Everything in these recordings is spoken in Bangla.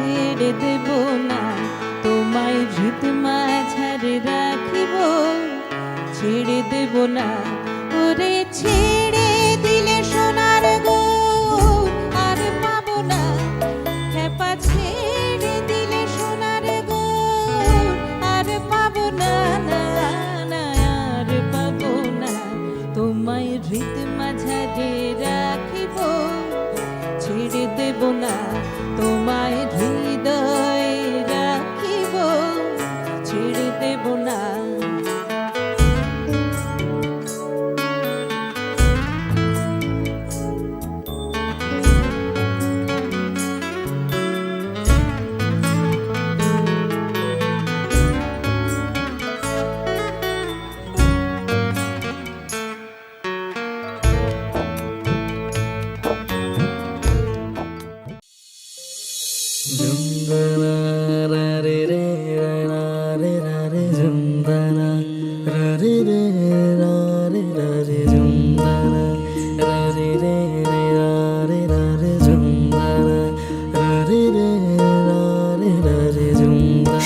ছেড়ে দেব না, তোমায় হৃদ মাঝারে রাখিব, ছেড়ে দেব না। ওরে ছেড়ে দিলে সোনার গুণ আর পাবো না, খেপা ছেড়ে দিলে সোনার গুণ আর পাবো না, না না আর পাবো না। তোমায় হৃদ মাঝারে রাখিব, ছেড়ে দেব না, তোমায় হৃদয়ে রাখিব, ছেড়ে দেব না।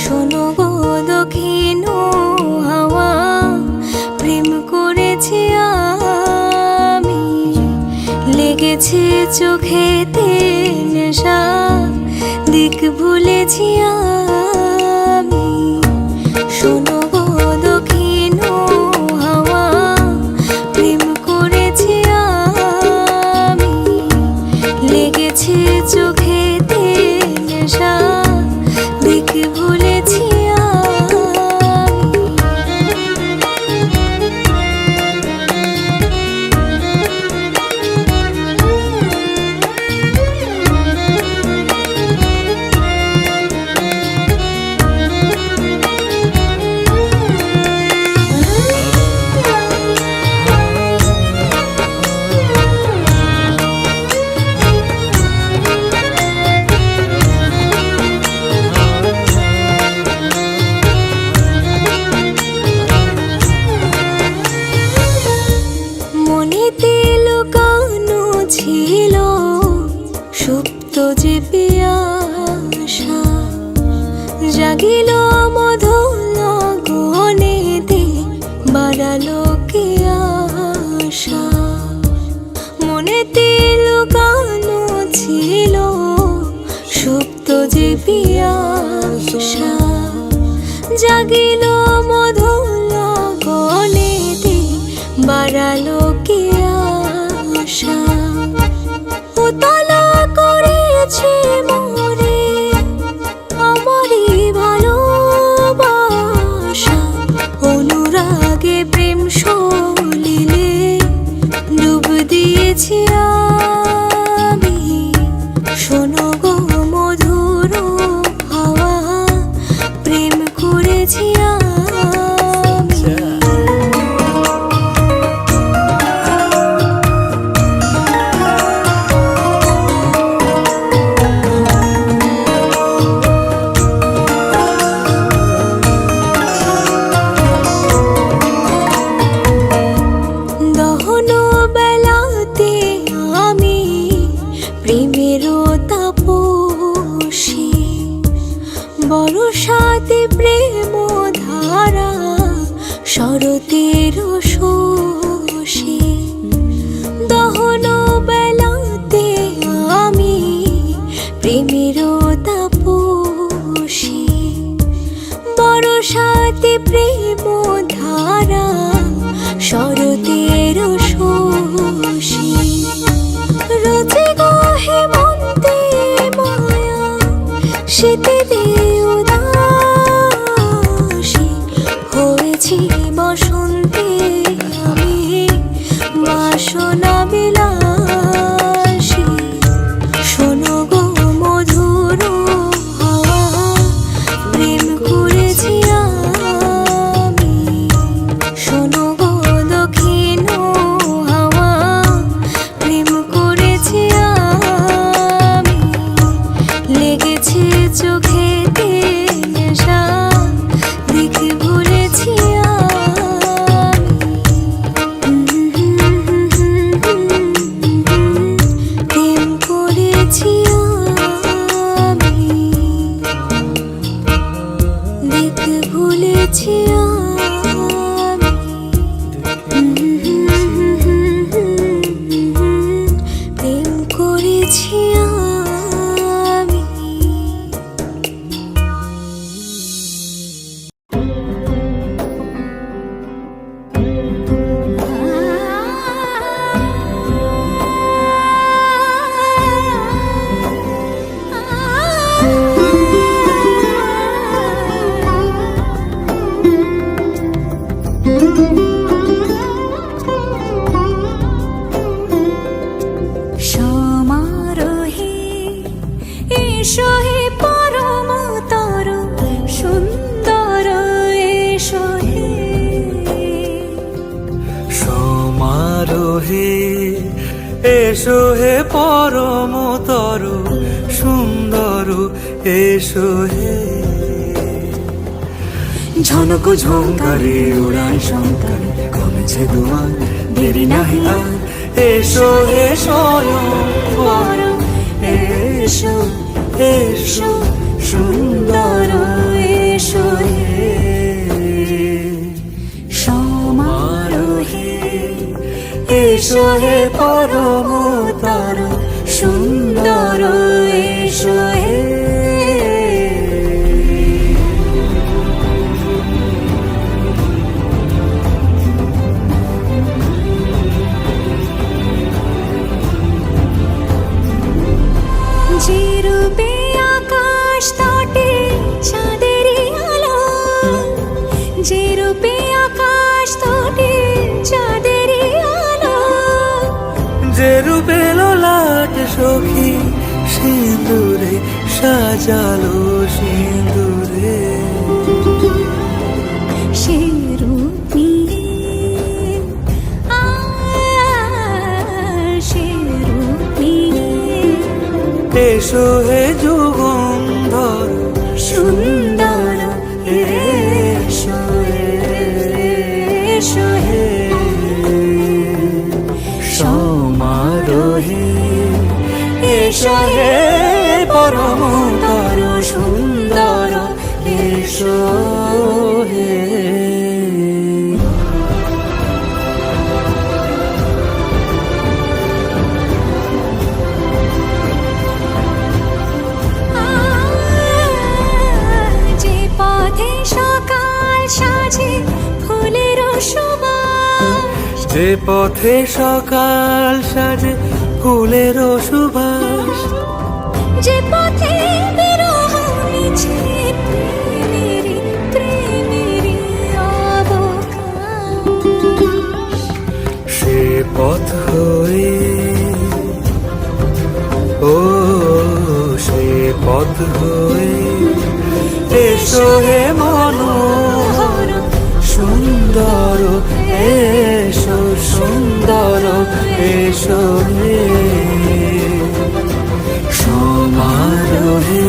শোনো গো দক্ষিণ হাওয়া, প্রেম করেছি আমি, লেগেছে চোখেতে নেশা, দিক ভুলেছি আমি। শোনো গো দক্ষিণ হাওয়া, প্রেম করেছি আমি, লেগেছে চোখেতে নেশা, দিক ভুলেছি মনেতে লুকানো ছিল সুপ্ত যে পিয়াসা, জাগিল মধুর গনেতে বাড়ালো কে আশা। মনেতে লুকানো ছিল সুপ্ত যে পিয়াসা, জাগিল মধুর গনেতে বাড়ালো কে আশা। উতলা করেছে মোরে আমারই ভালোবাসা, অনুরাগে প্রেম সলিলে ডুব দিয়েছি আমি। শোনো গো মধুর হাওয়া, প্রেম করেছি আমি। দহন বেলাতে আমি প্রেমেরও তাপসী, বরষাতে প্রেম ধারা শরতের শোষী। দহন বেলাতে আমি প্রেমেরও তাপসী, বরষাতে প্রেম ধারা শরতের শোষী। রোজে গো হেমন্তে মায়া, শীতে উদাসী, হয়েছি বসন্তে আমি বাসনা বিলাসী। শোনো গো মধুর হাওয়া, প্রেম করেছি আমি। শোনো গো দক্ষিণ হাওয়া, প্রেম করেছি আমি, লেগেছে চোখেতে এসো হে পরমতর সুন্দর এসো হে ঝনক ঝঙ্কারে উড়ান শঙ্কারে কমেছে দুয়ার দেরি নাহি আর এসো হে স্বয়ং এসো এসো সুন্দর এসো হে সমারোহে এসো হে পরমতর সুন্দর এসো হে যে রূপে আকাশ তটে চাঁদেরই আলো, যে রূপে আকাশ তটে চাঁদেরই আলো, যে রূপে ললাট সখী সিঁদুরে সাজালো সিঁদুরে সে রূপ নিয়ে সে রূপ নিয়ে এসো হে যুগন্ধর সুন্দর এসো এসো হে সমারোহে এসো হে পরমতর সুন্দর এসো হে যে পথে সকাল সাজে ফুলের সুবাস, যে পথে সকাল সাজে ফুলের সুবাস, যে পথে বিরহ মিছে প্রেমেরই প্রেমেরই অবকাশ, সে পথ হয়ে ও সে পথ হয়ে এসো হে মনোহর সুন্দর এসো সুন্দর এসো হে সমারোহে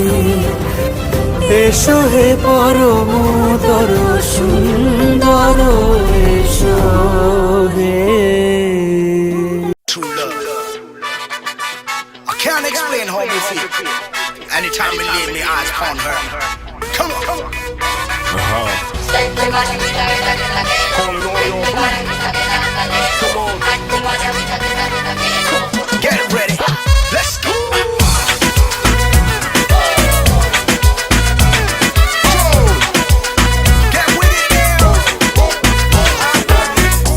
এসো হে পরমতর সুন্দর এসো হে True love. I can't explain how me feel. Anytime we lay me eyes upon her. Come on, come on. Get ready. Let's go. Get with it now.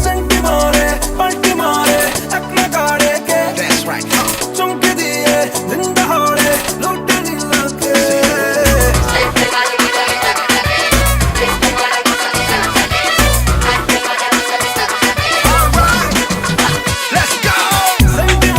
Senti mare, palti mare, akna kare ke That's right. chumke diye zinda hore lote nilake All right. Let's go. Senti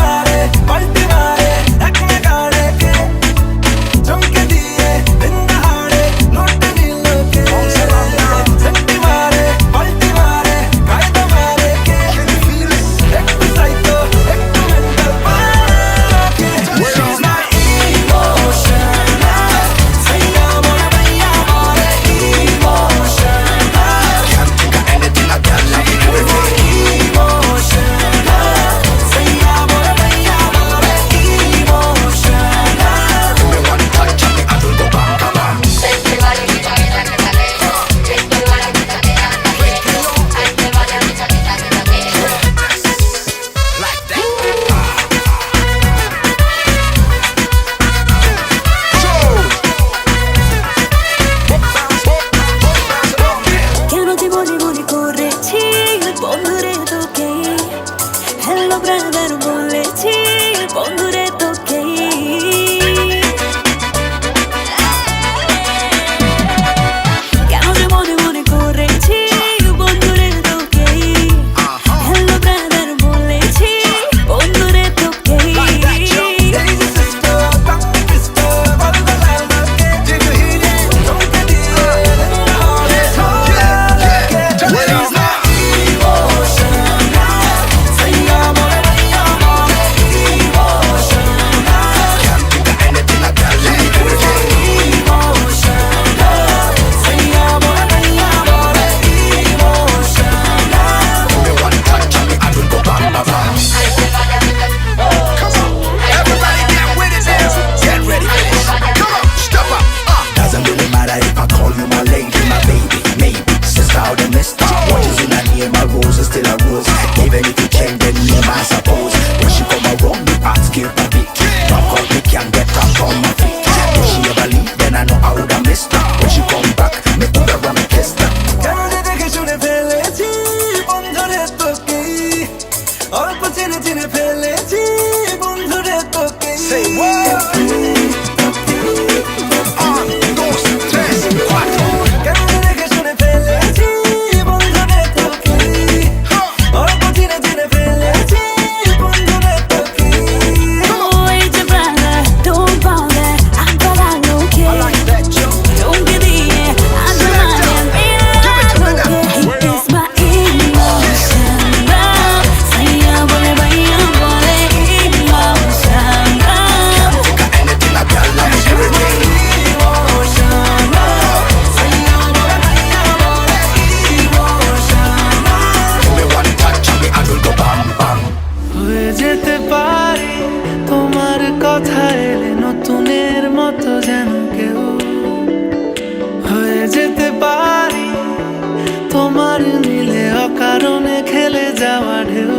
কারণে খেলে যাওয়া ঢেউ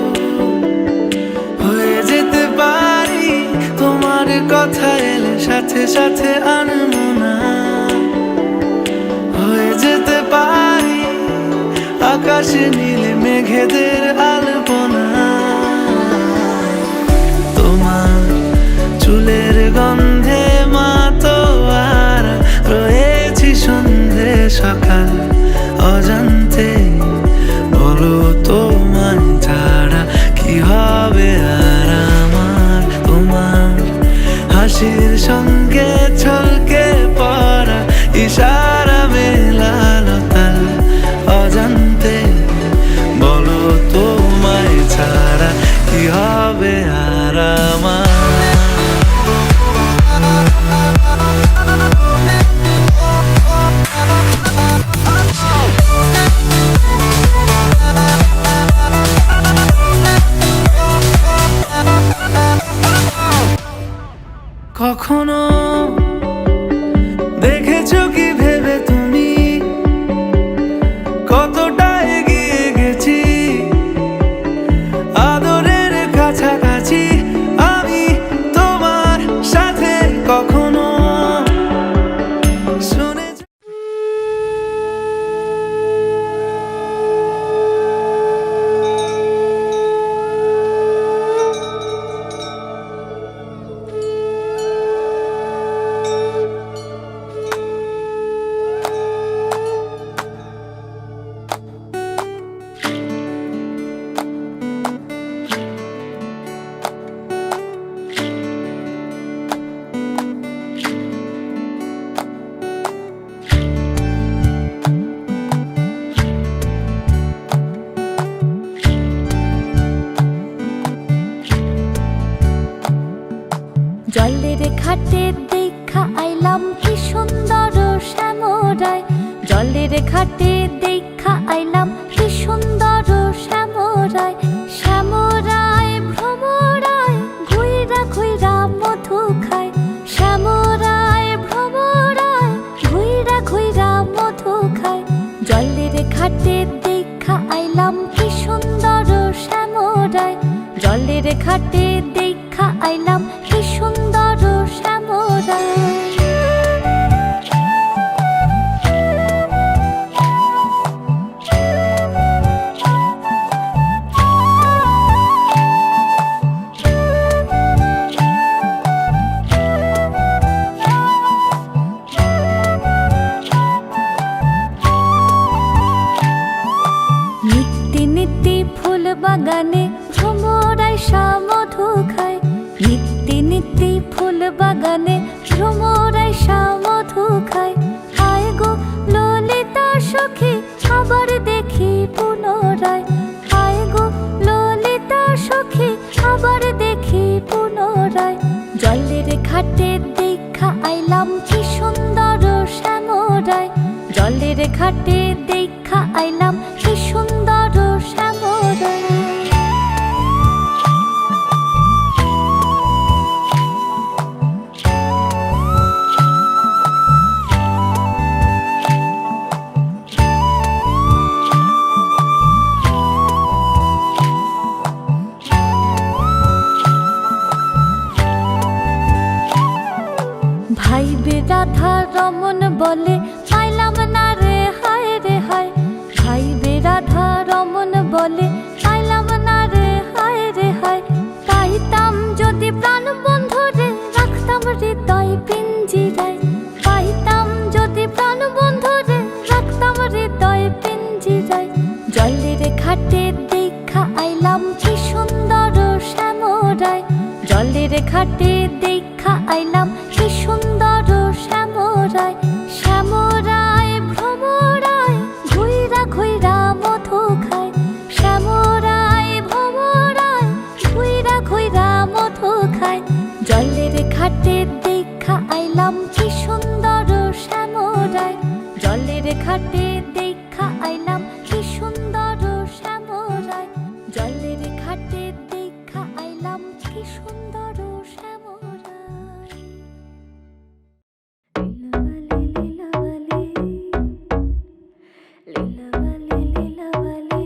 হয়ে যেতে পারি তোমার কথা এলে সাথে সাথে আনমনা হয়ে যেতে পারি আকাশে নীলে মেঘেদের আলপনা তোমার চুলের গন্ধে মাতোয়ার রয়েছি সন্ধে সকাল অজান্তে বলো তোমায় ছাড়া কি হবে আর আমার তোমার হাসির সঙ্গে ছলকে পড়া ইশারা মেলালো তাল অজান্তে বলো তোমায় ছাড়া কি হবে আর আমার কখনো দেখেছো কি ভেবে তুমি কতটা এগিয়ে গেছি আদরের কাছাকাছি আমি তোমার সাথে কখনো শুনেছি জলের ঘাটে দেখা আইলাম কি সুন্দর শ্যামরায় জলের ঘাটে দেখা আইলাম কি সুন্দর শ্যামরায় শ্যামরায় ভ্রমরায় ঘুইরা ঘুইরা মধু খায় শ্যামরায় ভ্রমরায় ঘুইরা ঘুইরা মধু খায় জলের ঘাটে দেখা আইলাম কি সুন্দর শ্যামরায় জলের ঘাটে দেখা আইলাম কি সুন্দর শ্যামরায় নিত্যি নিত্যি ফুল বাগানে ভ্রমরায় মধু খায় নিত্যি নিত্যি ফুল বাগানে ভ্রমরায় মধু খায় হায় গো ললিতা সখী আবার দেখি পুনরায় হায় গো ললিতা সখী আবার দেখি পুনরায় জলের ঘাটে দেখা আইলাম কি সুন্দর শ্যামরায় জলের ঘাটে দেখা আইলাম কি সুন্দর শ্যামরায় ভাইবে রাধা রমন বলে পাইলাম না রে হায় রে হায় ভাইবে রাধা রমন বলে পাইলাম না রে হায় রে হায় পাইতাম যদি প্রাণ বন্ধু রে রাখতাম হৃদয় পিঞ্জিরায় পাইতাম যদি প্রাণ বন্ধু রে রাখতাম হৃদয় পিঞ্জিরায় জলের ঘাটে দেখা আইলাম কি সুন্দর শ্যামরায় জলের ঘাটে দেখা আইলাম কি সুন্দর শ্যামরায় শ্যামরায় ভ্রমরায় ঘুইরা ঘুইরা মধু খায় শ্যামরায় ভ্রমরায় ঘুইরা ঘুইরা মধু খায় জলের ঘাটে দেখা আইলাম কি সুন্দর শ্যামরায় জলের ঘাটে দেখা আইলাম কি সুন্দর শ্যামরায় জলের ঘাটে দেখা আইলাম কি সুন্দর শ্যামরায় লীলাবালি লীলাবালি লীলাবালি লীলাবালি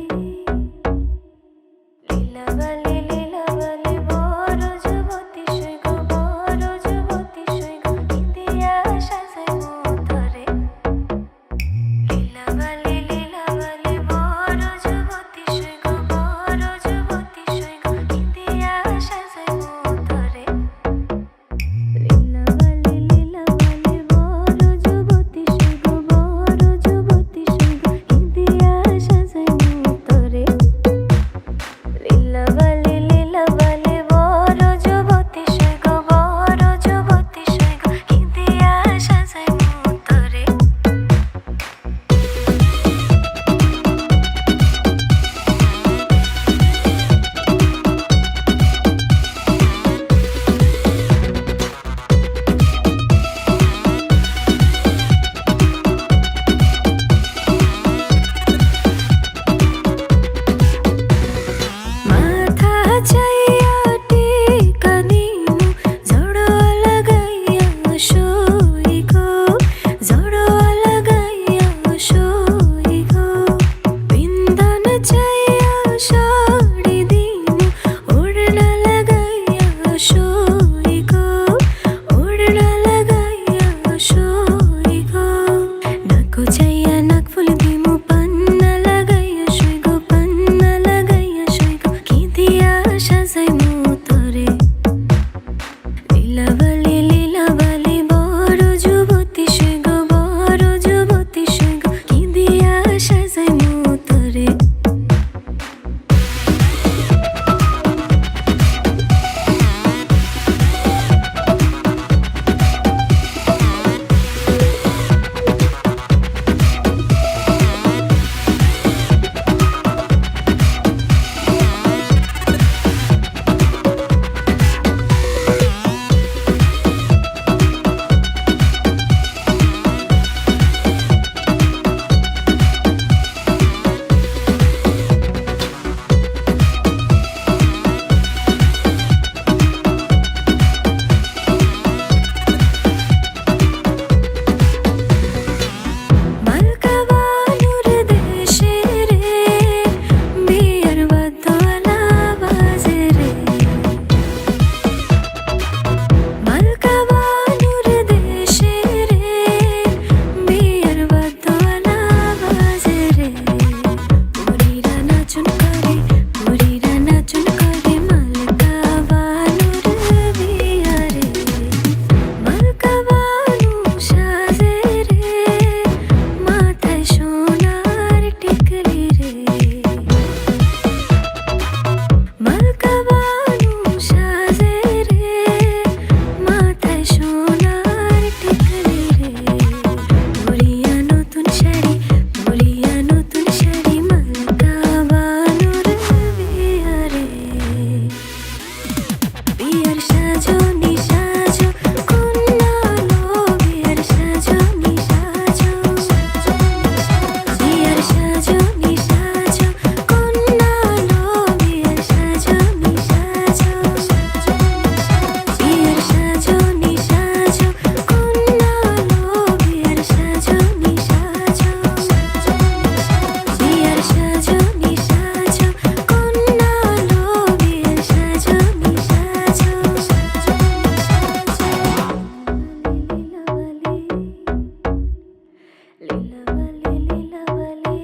লীলাবালি লীলাবালি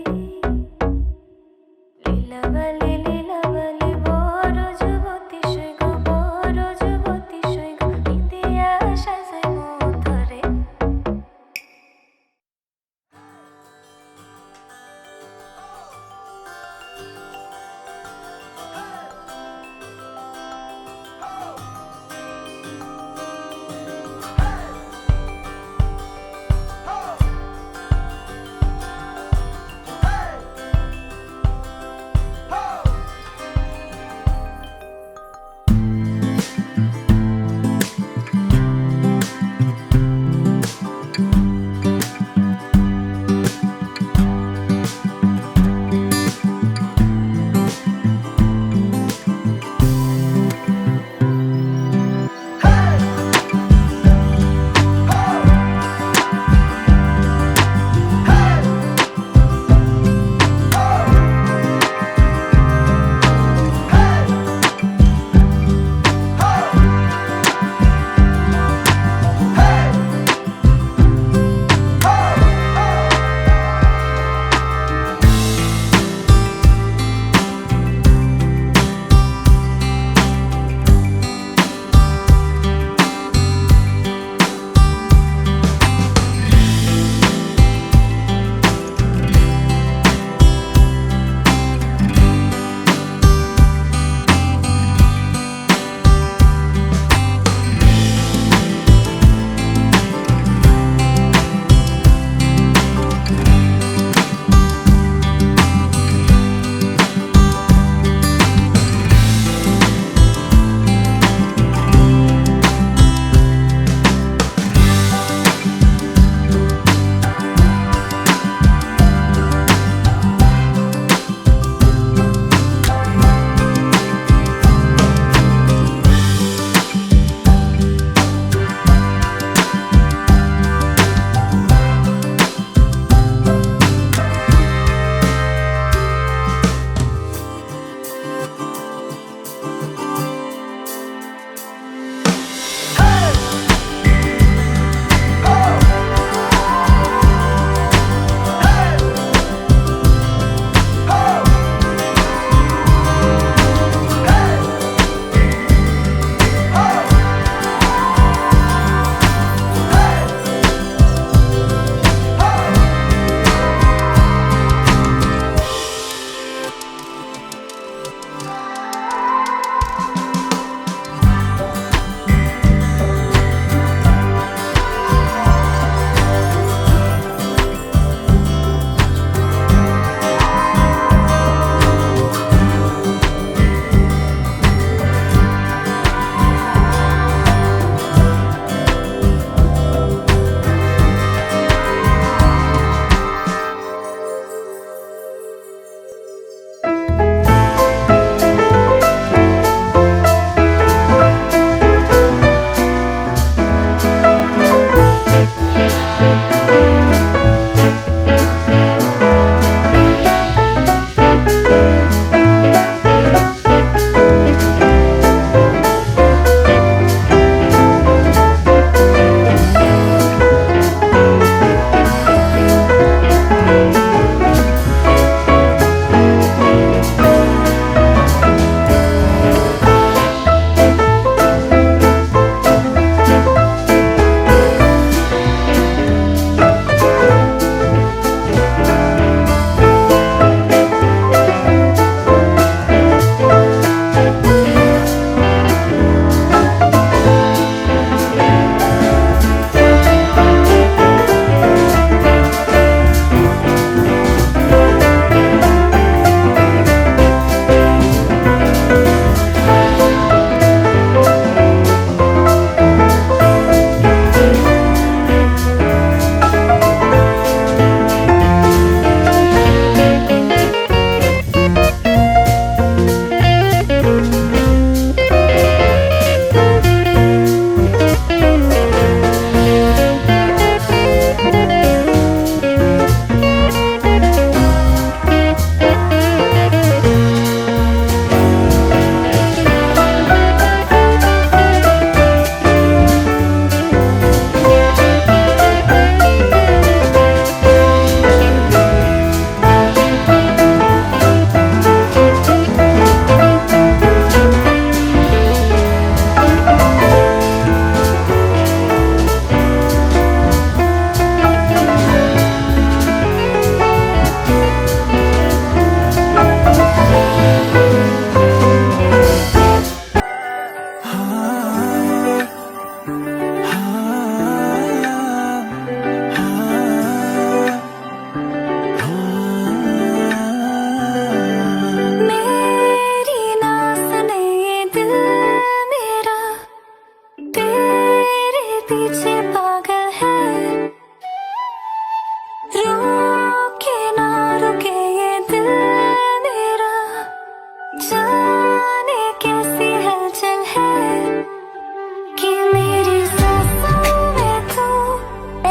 লীলাবালি লীলাবালি বড় যুবতী সৈগ বড় যুবতী সৈগ ইন্দিয়া সাজাই মধরে रुके ना रुके ये दिल मेरा, जाने कैसी हलचल है कि मेरी सांसों में तू,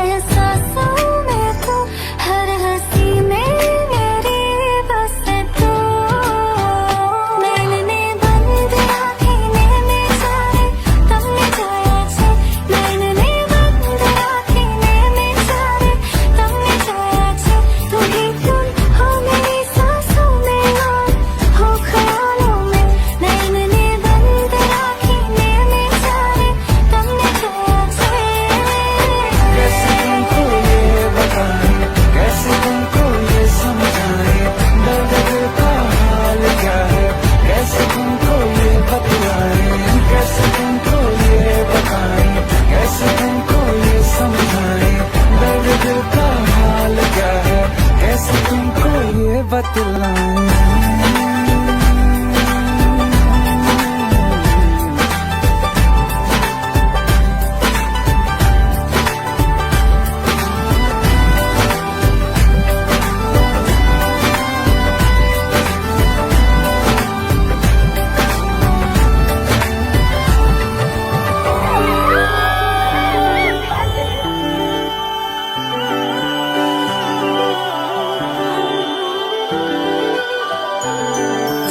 एहसासों में तू, हर हंसी में मेरी बस तू। नैने बंद आँखें नैने जाए तमने जाया छे, नैने बंद आँखें नैने जाए तमने जाया छे। तू ही तुम हो मेरी सांसों में और हो ख्यालों में, नैने बंद आँखें नैने जाए तमने जाया छे। कैसे तुमको ये बताएं, कैसे तुमको ये समझाएं, दर्द दिल का हाल क्या है, कैसे तुमको ये बतलाएं, कैसे तुमको ये बताएं, कैसे तुमको ये समझाएं, दर्द दिल का हाल क्या है, कैसे तुमको ये बतलाएं।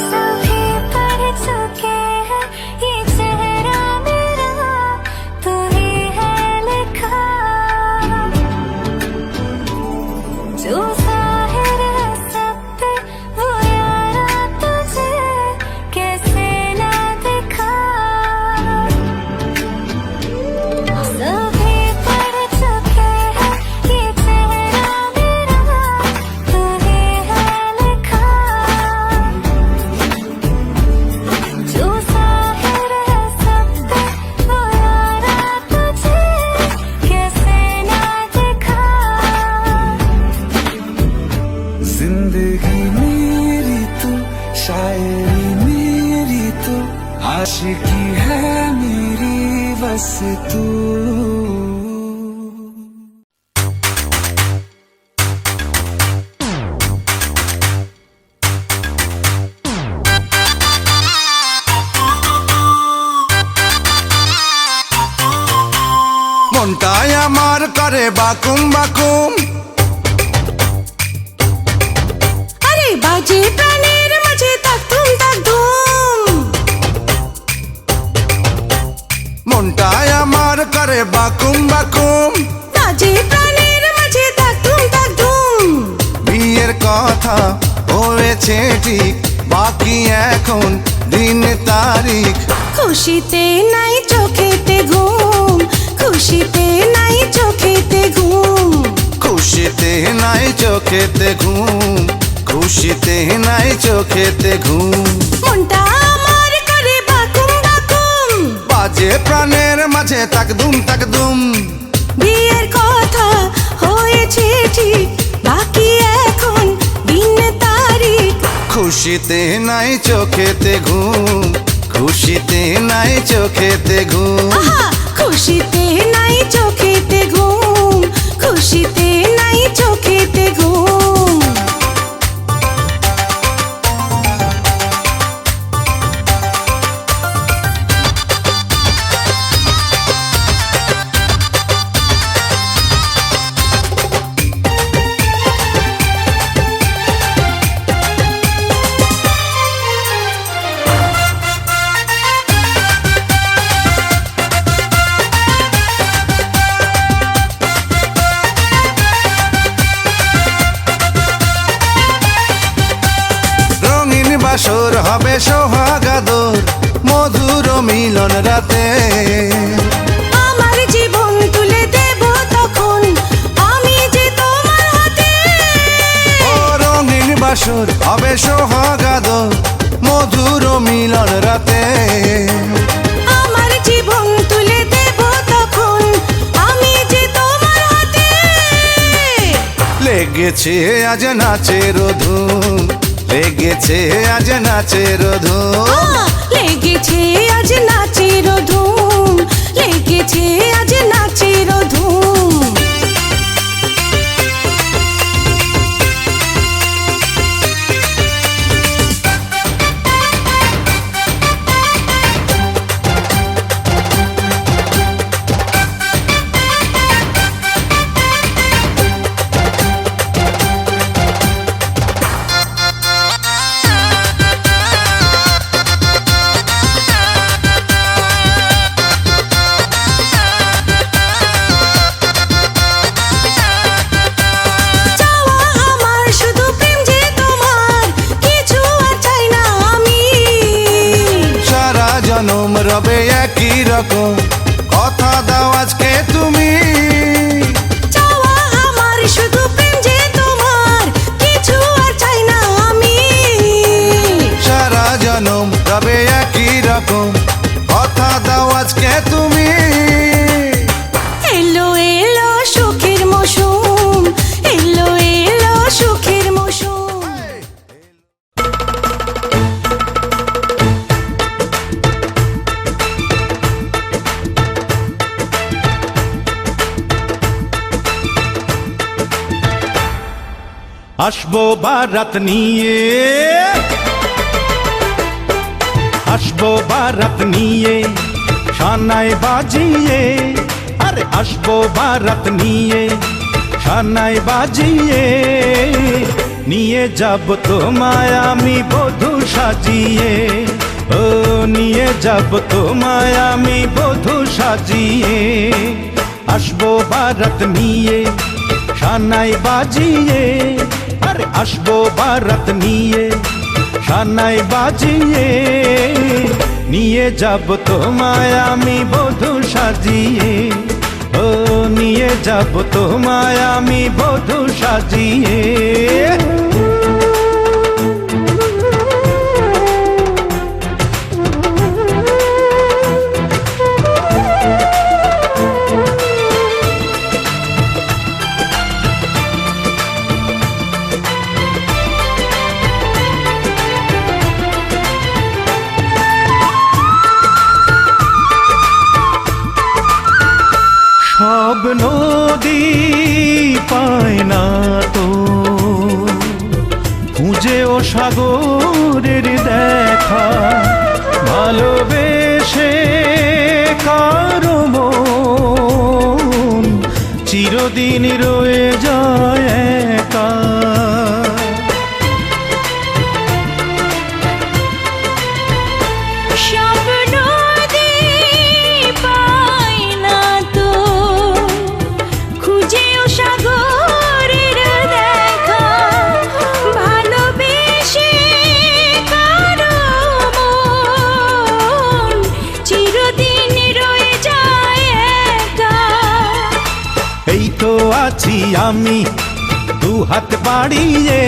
सभी पढ़ चुके हैं ये चेहरा मेरा, तू ही है लिखा, जो ज़ाहिर है सब पे वो यारा तुझे कैसे ना दिखा। सभी पढ़ चुके हैं ये चेहरा मेरा, तू ही है लिखा, जो ज़ाहिर है सब पे वो यारा तुझे कैसे ना दिखा। जिंदगी मेरी तू, शायरी मेरी तू, आशिकी है मेरी बस तू। মনটাই আমার করে বাকুম বাকুম, আরে বাজে প্রাণের মাঝে তাক ধুম, মনটাই আমার করে বাকুম বাকুম। বাজে প্রাণের মাঝে তাক ধুম। বিয়ের কথা হয়েছে ঠিক, বাকি এখন দিন তারিখ। খুশিতে নাই চোখেতে ঘুম, খুশিতে নাই চোখেতে ঘুম, খুশিতে নাই চোখেতে ঘুম, খুশিতে নাই চোখেতে ঘুম। মনটা আমার করে বাকুম বাকুম। বাজে প্রাণের মাঝে তাকদুম তাকদুম। বিয়ের কথা হয়েছে ঠিক, বাকি এখন দিন তারিখ। খুশিতে নাই চোখেতে ঘুম, খুশিতে নাই চোখেতে ঘুম। আহা, খুশিতে নাই চোখেতে ঘুম, খুশিতে নাই চোখেতে ঘুম। বাসর হবে সোহাগাদর, মধুর মিলন রাতে। আমার জীবন তুলে দেব তখন আমি যে তোমার হাতে। ও রঙিন বাসর হবে সোহাগাদর, মধুর মিলন রাতে। আমার জীবন তুলে দেব তখন আমি যে তোমার হাতে। লেগেছে আজ নাচের ধুম, লেগেছে আজ নাচের ধুম। লেগেছে আজ নাচের ধুম, লেগেছে আজ নাচের ধুম। রকম কথা দাও আজকে তুমি চাওয়া আমার শুধু প্রেম যে তোমার, কিছু আর চাই না আমি। সারা জনম রবে একই রকম কথা দাও আজকে তুমি এলো এলো সুখের মৌসুম, এলো এলো সুখের মৌসুম। আসবো বারাত নিয়ে, আসবো বারাত নিয়ে, শানায় বাজিয়ে, আরে আসবো বারাত নিয়ে, শানায় বাজিয়ে, নিয়ে যাব তোমায় আমি বধূ সাজিয়ে, ও নিয়ে যাব তোমায় আমি বধূ সাজিয়ে। আসবো বারাত নিয়ে, শানায় বাজিয়ে, আরে আসবো বারাত নিয়ে, শানায় বাজিয়ে, নিয়ে যাব তোমায় আমি বধূ সাজিয়ে, ও নিয়ে যাব তোমায় আমি বধূ সাজিয়ে। সব নদী পায় না তো খুঁজে ও সাগরের দেখা, ভালোবেসে কারো মন চিরদিন রয়ে যায় একা। সব নদী পায় না তো খুঁজেও সাগরের দেখা, ভালোবেসে কারো মন চিরদিন রয়ে যায় একা। এই তো আছি আমি দু হাত বাড়িয়ে,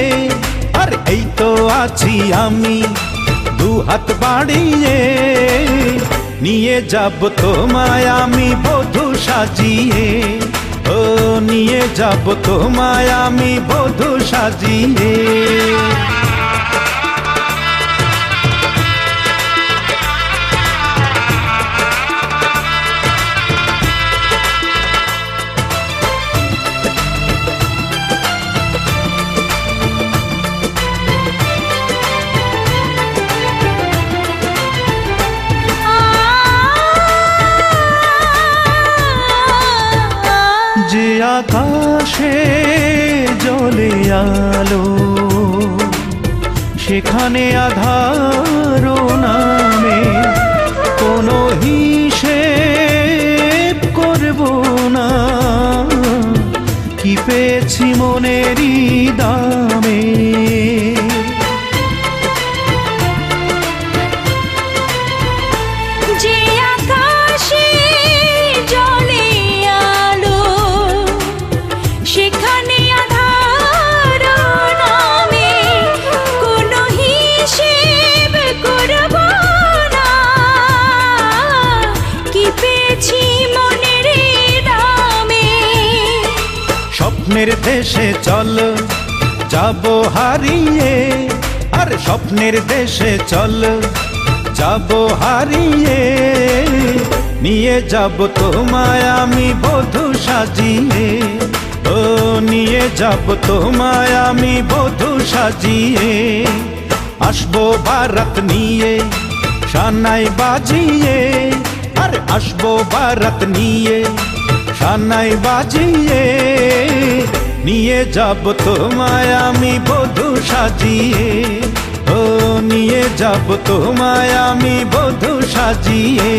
আর এই তো আছি আমি দু হাত বাড়িয়ে, নিয়ে যাব তোমায় আমি বধূ সাজিয়ে, ও নিয়ে যাব তোমায় আমি বধূ সাজিয়ে। যে আকাশে জ্বলে আলো, সেখানে আধার নামে কোনো হিসেব করব না, কি পেয়েছি মনেরই দামে। যে আকাশে জ্বলে আলো, সেখানে আধার নামে কোনো হিসেব করব না, কি পেয়েছি মনের দামে। স্বপ্নের দেশে চল যাব হারিয়ে, আর স্বপ্নের দেশে চল যাব হারিয়ে, নিয়ে যাব তোমায় আমি বধূ সাজিয়ে, ও নিয়ে যাব তোমায় আমি বধূ সাজিয়ে। আসবো বারাত নিয়ে, শানায় বাজিয়ে, আর আসবো বারাত নিয়ে, শানায় বাজিয়ে, নিয়ে যাব তোমায় আমি বধূ সাজিয়ে, ও নিয়ে যাব তোমায় আমি বধূ সাজিয়ে।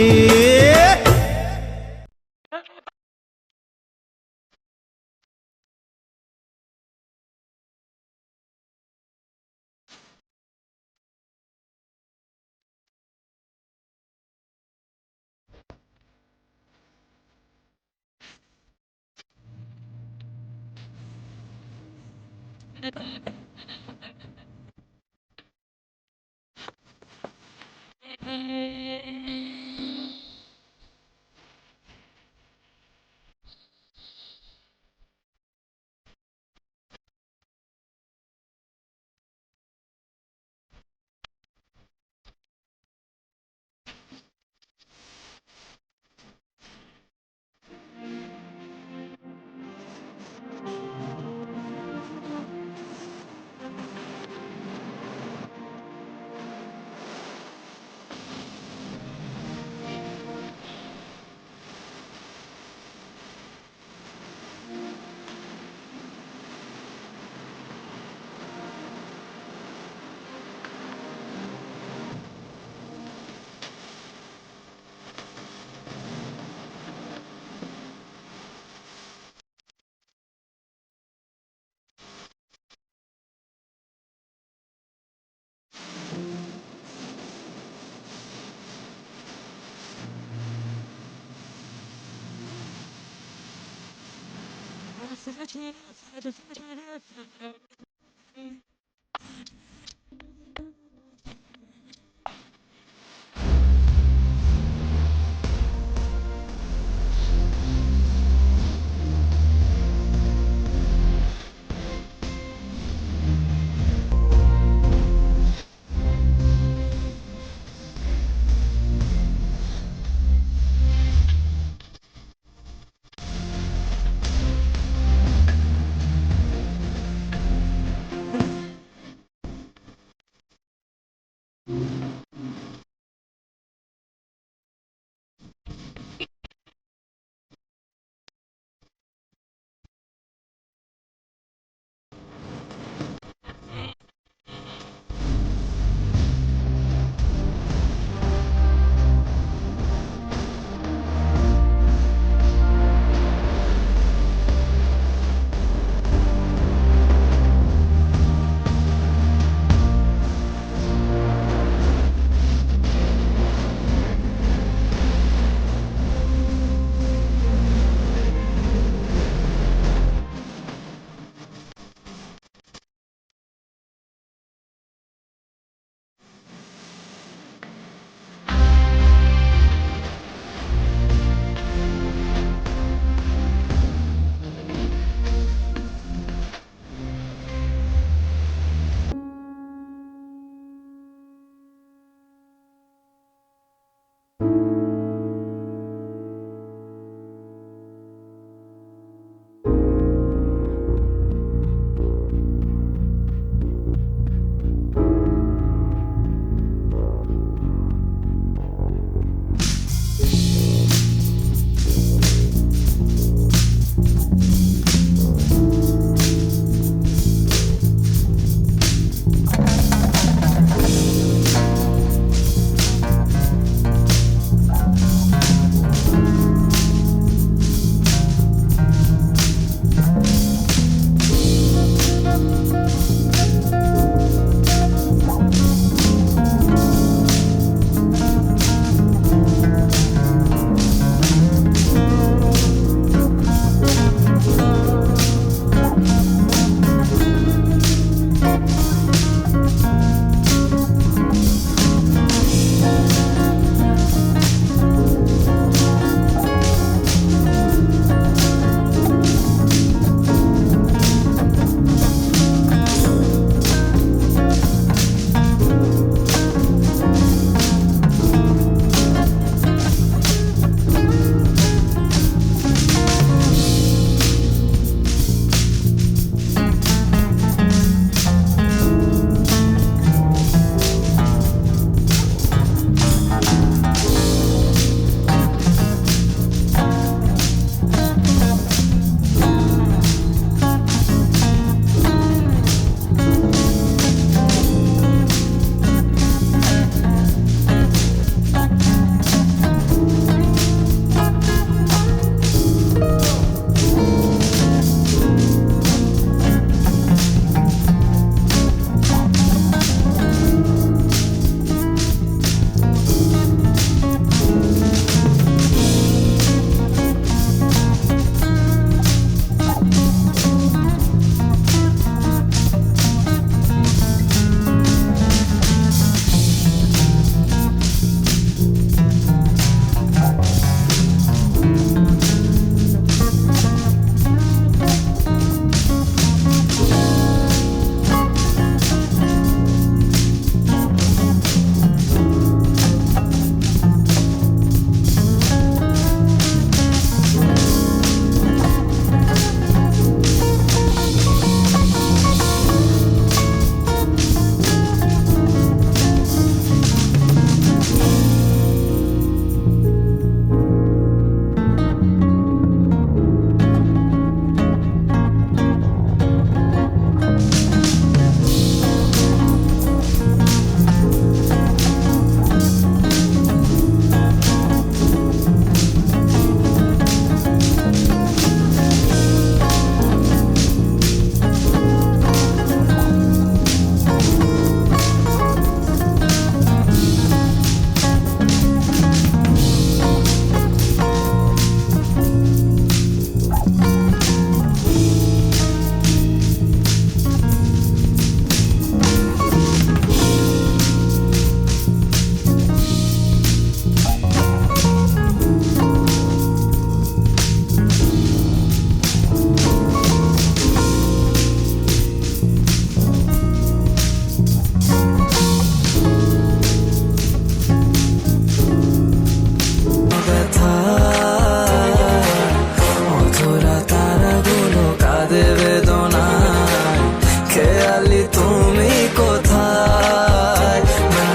খালি তুমি কোথায় না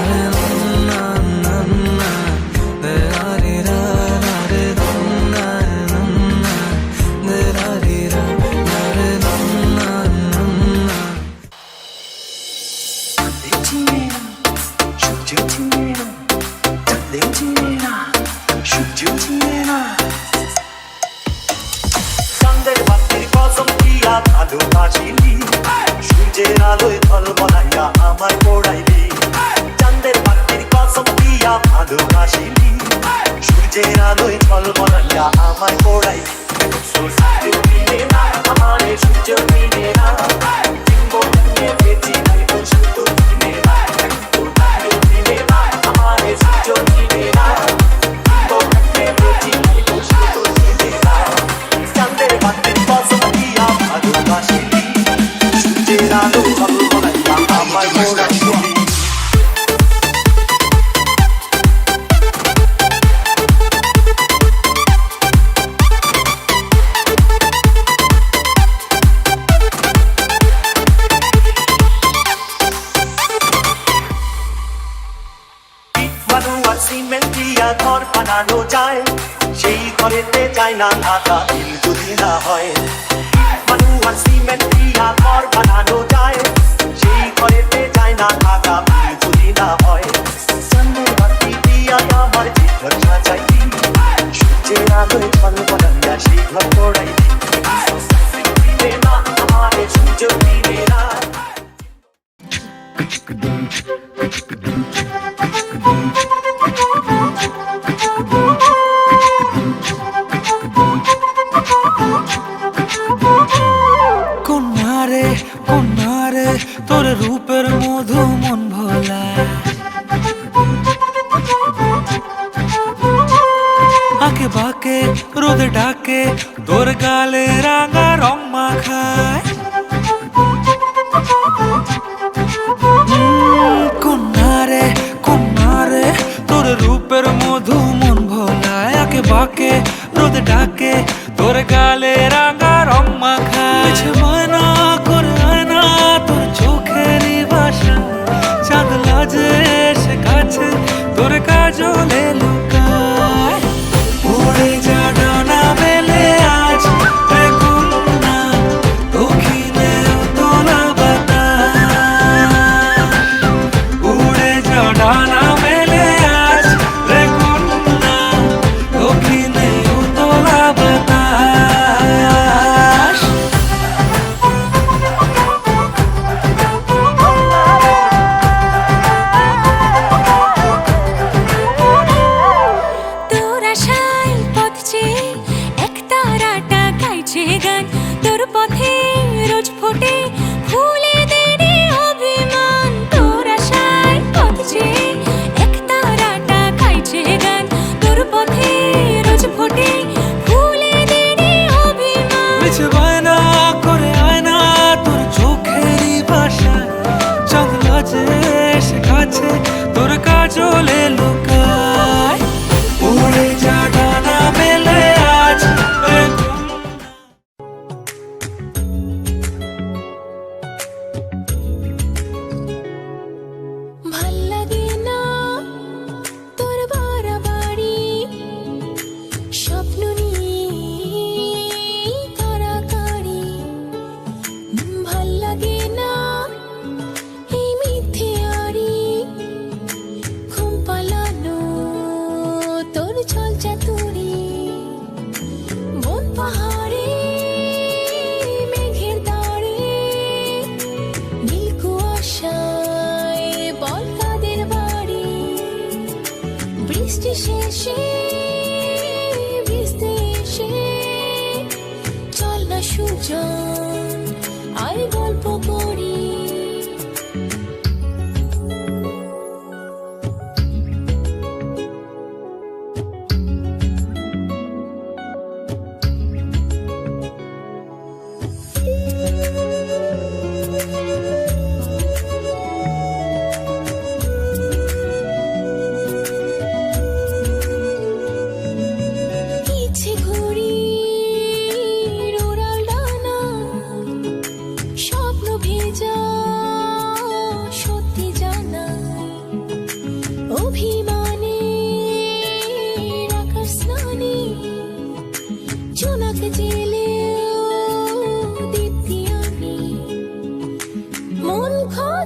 না না না রা রে রা রে না না না রা রে রা রে না না না চাঁদের বাতির কসম দিয়া ভালোবাসিলি সূর্যের আলোয় ফল বানাইয়া আমায় পড়াইলি চাঁদের বাতির কসম দিয়া ভালোবাসিলি সূর্যের আলোয় ফল বানাইয়া আমায় পড়াইলি সূর্য মিলে না আমারে সূর্য মিলে না চিম্বো নিয়ে বেঁচে নাই তো সূর্য মিলে না সূর্য মিলে না আমারে সূর্য মিলে না চিম্বো নিয়ে বেঁচে নাই তো সূর্য মিলে না চাঁদের বাতির কসম দিয়া ভালোবাসিলি সূর্যের আলো ফল বানাইয়া আমায় পড়াইলি সিমেন্ট দিয়া ঘর বানানো যায় সেই ঘরেতে যায় না ঢাকা দিল যদি না হয় মানুষ সিমেন্ট দিয়া ঘর বানানো যায় সেই ঘরেতে যায় না ঢাকা দিল যদি না হয় চাঁদের বাতি দিয়া আমার যে ঘর সাজাইলি সূর্যের আলোয় ফল বানাইয়া সেই ঘর পড়াইলি দিলে না আমারে সূর্য দিলে না কন্যারে তোর রূপের মধু মন ভোলা আঁকে বাঁকে রোদ ডাকে তোর গালে রাঙা রং মাখায় কন্যারে তোর রূপের মধু মন ভোলায় আঁকে বাঁকে রোদ ডাকে তোর গালে রাঙা রং মাখায় ময়না করে আয়না তোর চোখেরই ভাষা চাঁদ লাজে এসে কাছে তোর কাজলে লুকায় উড়ে যা ডানা মেলে আজ রে কন্যা দক্ষিণে তোলা বাতাস উড়ে যা ডানা মেলে আজ রে কন্যা দক্ষিণে তোলা বাতাস তোর আশায় পথ চেয়ে একতারাটা গাইছে গান তোর পথে রোজ ফোটে ফুলেদের অভিমান তোর আশায় পথ চেয়ে একতারাটা গাইছে গান তোর পথে রোজ ফোটে ফুলেদের অভিমান মিছে বায়না করে আয়না তোর চোখেরই ভাষা চাঁদ লাজে এসে কাছে তোর কাজলে লুকায় উড়ে যা ডানা মেলে আজ রে ভাল লাগে না তোর বাড়াবাড়ি স্বপ্ন নিয়ে কাড়াকাড়ি ভাল লাগে না এই মিথ্যে আড়ি ঘুম পালানো তোর ছল চাতুরি বন পাহাড়ে মেঘের দাঁড়ে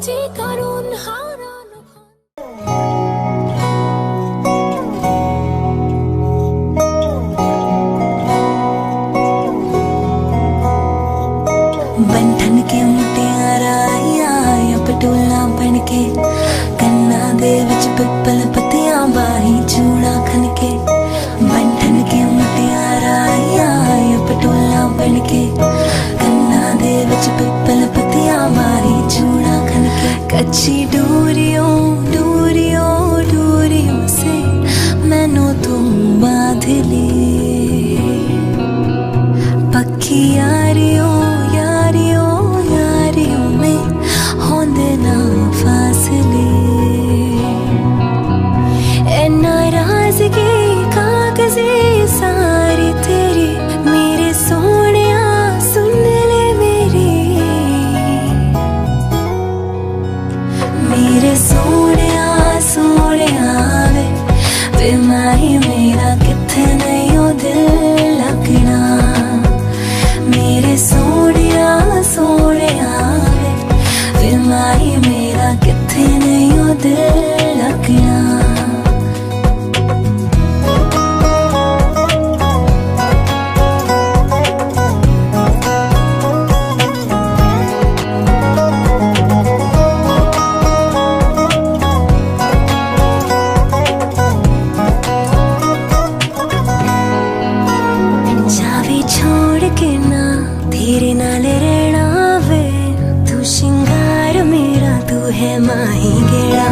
যে কারণ হারানো बंधन के मुटियारा आया पटोला बन के कन्ना दे विच पिपल पत्तियां बाही चूड़ा खन के बंधन के मुटियारा आया पटोला बन के कन्ना दे विच पिपल पत्तियां बाही चूड़ा खन के कच्ची डोरियों डोरियों डोरियों से मैनू तुम बांध ले पक्की यारियों यारियों यारियों में होंदे ना फासले ए नाराज़गी कागज़े सारी तेरी मेरे सोनिया सुन ले मेरे सोनिया सोनिया वे माही मेरा किथे नहीं ओ दिल लगना मेरे सोनिया सोनिया वे माही मेरा किथे नहीं ओ दिल लगना जावे छोड़ के ना तेरे नाल रहना वे तू शिंगार मेरा तू है माही गेड़ा